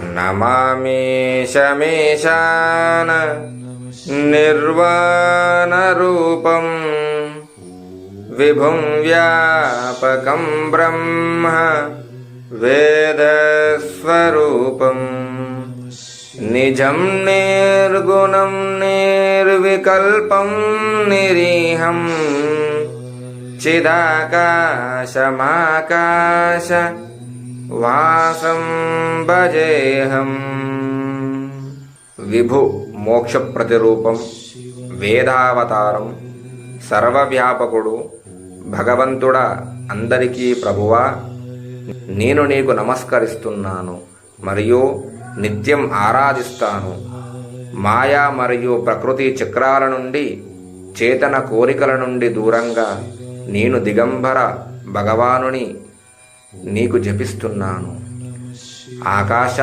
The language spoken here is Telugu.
నమామి శమేశాన నిర్వాణరూపం విభుం వ్యాపకం బ్రహ్మ వేదస్వరూపం నిజం నిర్గుణం నిర్వికల్పం నిరీహం చిదాకాశమాకాశ వాసం భజేహం. విభు మోక్ష ప్రతిరూపం, వేదావతారం, సర్వవ్యాపకుడు, భగవంతుడా, అందరికీ ప్రభువా, నేను నీకు నమస్కరిస్తున్నాను మరియు నిత్యం ఆరాధిస్తాను. మాయా మరియు ప్రకృతి చక్రాల నుండి, చేతన కోరికల నుండి దూరంగా నేను దిగంబర భగవానుని నీకు జపిస్తున్నాను. ఆకాశ